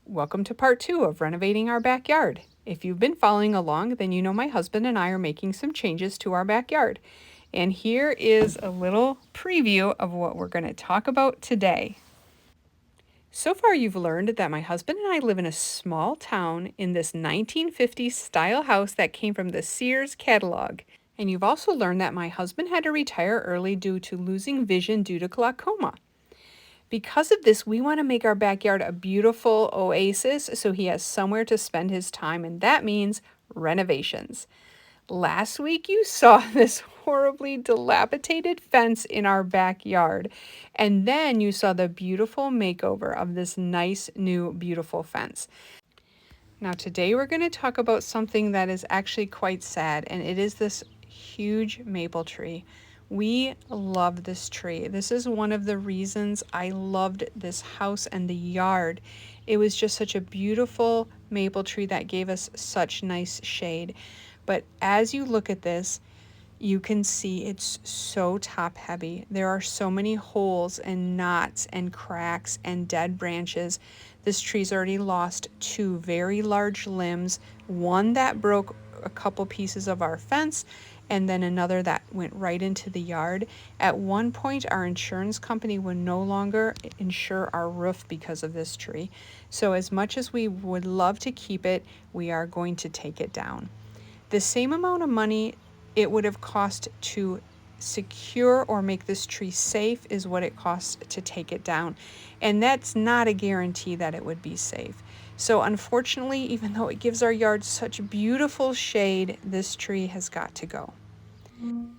Welcome to part 2 of renovating our backyard. If you've been following along, then you know my husband and I are making some changes to our backyard. And here is a little preview of what we're going to talk about today. So far, you've learned that my husband and I live in a small town in this 1950s style house that came from the Sears catalog. And you've also learned that my husband had to retire early due to losing vision due to glaucoma. Because of this, we want to make our backyard a beautiful oasis so he has somewhere to spend his time, and that means renovations. Last week, you saw this horribly dilapidated fence in our backyard, and then you saw the beautiful makeover of this nice, new, beautiful fence. Now, today we're going to talk about something that is actually quite sad, and it is this huge maple tree. We love this tree. This is one of the reasons I loved this house and the yard. It was just such a beautiful maple tree that gave us such nice shade. But as you look at this, you can see it's so top heavy. There are so many holes and knots and cracks and dead branches. This tree's already lost 2 very large limbs, one that broke a couple pieces of our fence, and then another that went right into the yard. At one point, our insurance company would no longer insure our roof because of this tree. So as much as we would love to keep it, we are going to take it down. The same amount of money it would have cost to secure or make this tree safe is what it costs to take it down. And that's not a guarantee that it would be safe. So unfortunately, even though it gives our yard such beautiful shade, this tree has got to go.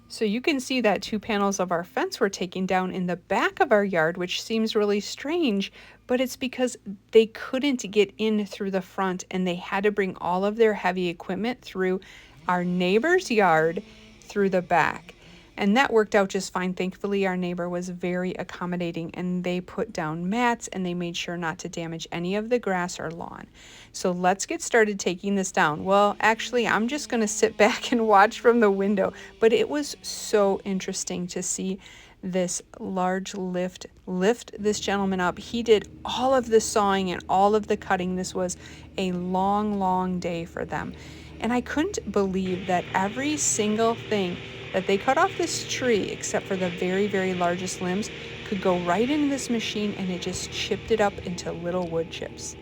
So you can see that 2 panels of our fence were taken down in the back of our yard, which seems really strange, but it's because they couldn't get in through the front and they had to bring all of their heavy equipment through our neighbor's yard through the back. And that worked out just fine. Thankfully, our neighbor was very accommodating and they put down mats and they made sure not to damage any of the grass or lawn. So let's get started taking this down. Well, actually, I'm just going to sit back and watch from the window, but it was so interesting to see this large lift this gentleman up. He did all of the sawing and all of the cutting. This was a long day for them. And I couldn't believe that every single thing that they cut off this tree, except for the very largest limbs, could go right into this machine and it just chipped it up into little wood chips.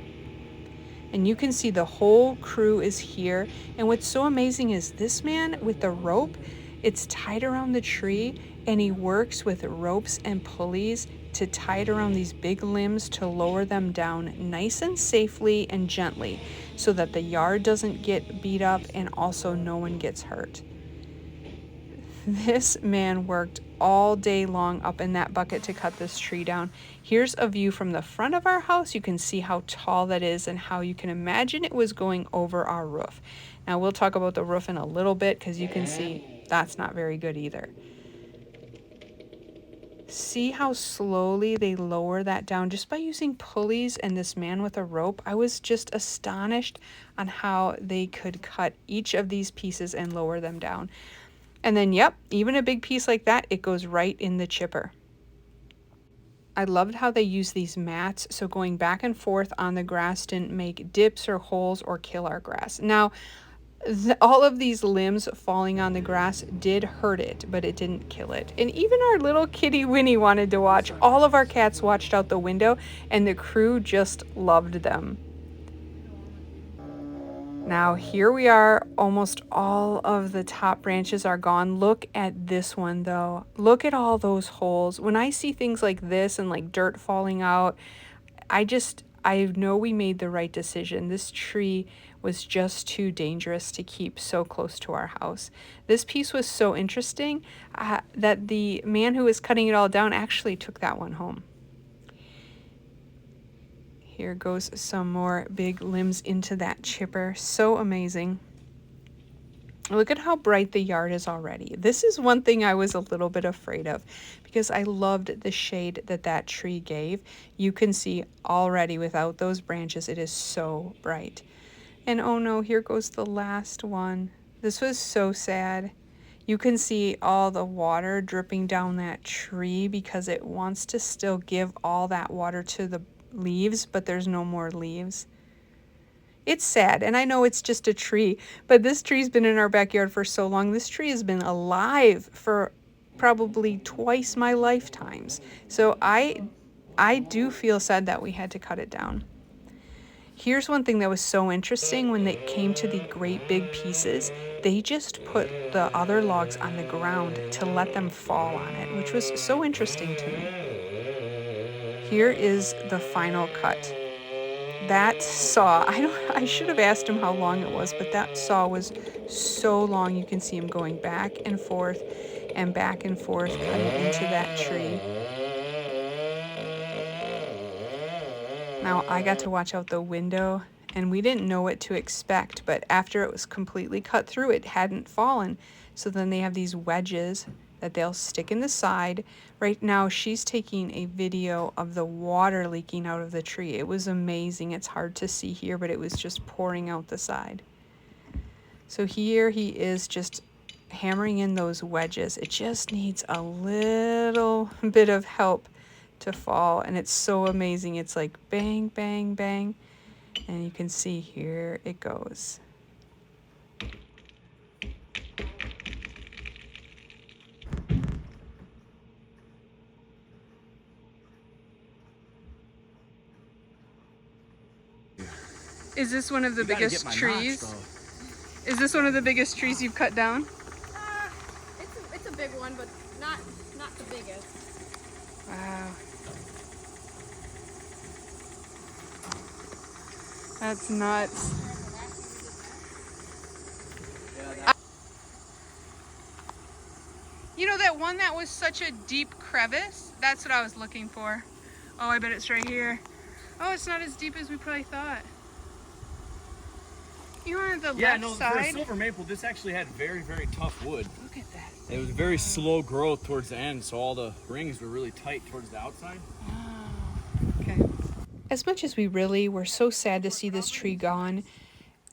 And you can see the whole crew is here. And what's so amazing is this man with the rope, it's tied around the tree and he works with ropes and pulleys to tie it around these big limbs to lower them down nice and safely and gently so that the yard doesn't get beat up and also no one gets hurt. This man worked all day long up in that bucket to cut this tree down. Here's a view from the front of our house. You can see how tall that is and how you can imagine it was going over our roof. Now we'll talk about the roof in a little bit because you can see that's not very good either. See how slowly they lower that down just by using pulleys and this man with a rope. I was just astonished on how they could cut each of these pieces and lower them down. And then, yep, even a big piece like that, it goes right in the chipper. I loved how they used these mats, so going back and forth on the grass didn't make dips or holes or kill our grass. Now, all of these limbs falling on the grass did hurt it, but it didn't kill it. And even our little kitty Winnie wanted to watch. All of our cats watched out the window, and the crew just loved them. Now here we are, almost all of the top branches are gone. Look at this one though. Look at all those holes. When I see things like this and like dirt falling out, I know we made the right decision. This tree was just too dangerous to keep so close to our house. This piece was so interesting that the man who was cutting it all down actually took that one home. Here goes some more big limbs into that chipper. So amazing. Look at how bright the yard is already. This is one thing I was a little bit afraid of because I loved the shade that tree gave. You can see already without those branches, it is so bright. And oh no, here goes the last one. This was so sad. You can see all the water dripping down that tree because it wants to still give all that water to the leaves, but there's no more leaves. It's sad, and I know it's just a tree, but this tree's been in our backyard for so long. This tree has been alive for probably twice my lifetimes. So I do feel sad that we had to cut it down. Here's one thing that was so interesting when they came to the great big pieces. They just put the other logs on the ground to let them fall on it, which was so interesting to me. Here is the final cut. That saw, I should have asked him how long it was, but that saw was so long. You can see him going back and forth and back and forth, cutting into that tree. Now I got to watch out the window, and we didn't know what to expect, but after it was completely cut through, it hadn't fallen. So then they have these wedges that they'll stick in the side. Right now she's taking a video of the water leaking out of the tree. It was amazing. It's hard to see here, but it was just pouring out the side. So here he is just hammering in those wedges. It just needs a little bit of help to fall, and it's so amazing. It's like bang, bang, bang, and you can see here it goes. Is this one of the biggest trees? Is this one of the biggest trees you've cut down? It's a big one, but not the biggest. Wow. That's nuts. You know that one that was such a deep crevice? That's what I was looking for. Oh, I bet it's right here. Oh, it's not as deep as we probably thought. You on the left side? For a silver maple, this actually had very, very tough wood. Look at that. It was very slow growth towards the end, so all the rings were really tight towards the outside. Oh, okay. As much as we really were so sad to see this tree gone,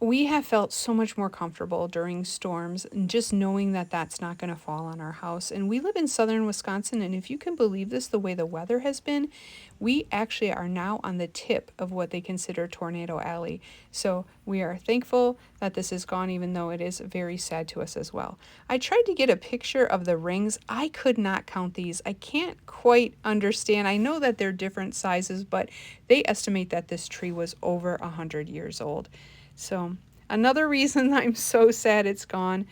we have felt so much more comfortable during storms and just knowing that that's not going to fall on our house. And we live in southern Wisconsin, and if you can believe this, the way the weather has been, we actually are now on the tip of what they consider Tornado Alley. So we are thankful that this is gone, even though it is very sad to us as well. I tried to get a picture of the rings. I could not count these. I can't quite understand. I know that they're different sizes, but they estimate that this tree was over 100 years old. So another reason I'm so sad it's gone,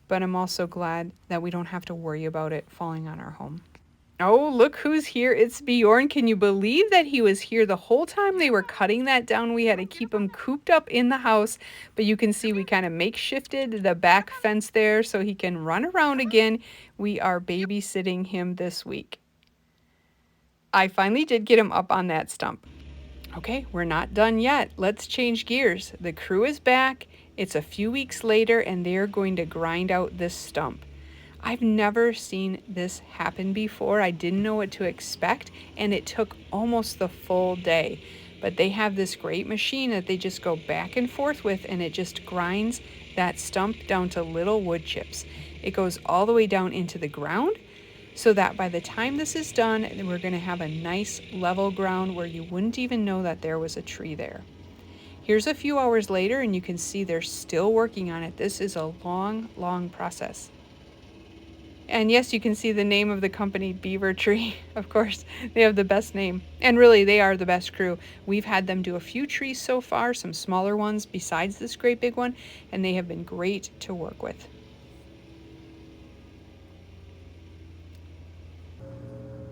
but I'm also glad that we don't have to worry about it falling on our home. Oh, look who's here. It's Bjorn. Can you believe that he was here the whole time they were cutting that down? We had to keep him cooped up in the house, but you can see we kind of makeshifted the back fence there so he can run around again. We are babysitting him this week. I finally did get him up on that stump. Okay, we're not done yet. Let's change gears. The crew is back. It's a few weeks later, and they're going to grind out this stump. I've never seen this happen before. I didn't know what to expect, and it took almost the full day. But they have this great machine that they just go back and forth with, and it just grinds that stump down to little wood chips. It goes all the way down into the ground, so that by the time this is done, we're going to have a nice level ground where you wouldn't even know that there was a tree there. Here's a few hours later, and you can see they're still working on it. This is a long, long process. And yes, you can see the name of the company, Beaver Tree. Of course, they have the best name. And really, they are the best crew. We've had them do a few trees so far, some smaller ones besides this great big one, and they have been great to work with.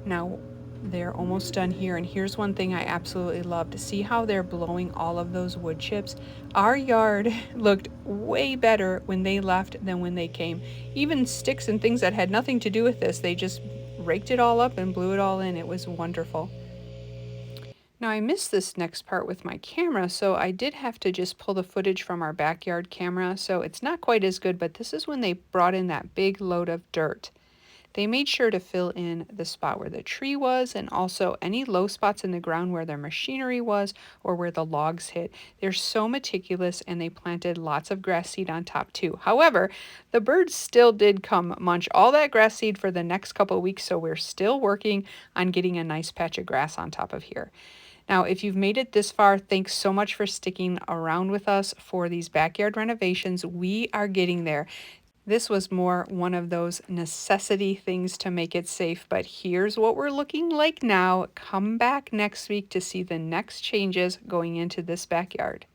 Now they're almost done here, and here's one thing I absolutely love to see how they're blowing all of those wood chips. Our yard looked way better when they left than when they came. Even sticks and things that had nothing to do with this, they just raked it all up and blew it all in. It was wonderful. Now I missed this next part with my camera, so I did have to just pull the footage from our backyard camera, so it's not quite as good, but this is when they brought in that big load of dirt. They made sure to fill in the spot where the tree was and also any low spots in the ground where their machinery was or where the logs hit. They're so meticulous, and they planted lots of grass seed on top too. However, the birds still did come munch all that grass seed for the next couple of weeks, so we're still working on getting a nice patch of grass on top of here. Now, if you've made it this far, thanks so much for sticking around with us for these backyard renovations. We are getting there. This was more one of those necessity things to make it safe, but here's what we're looking like now. Come back next week to see the next changes going into this backyard.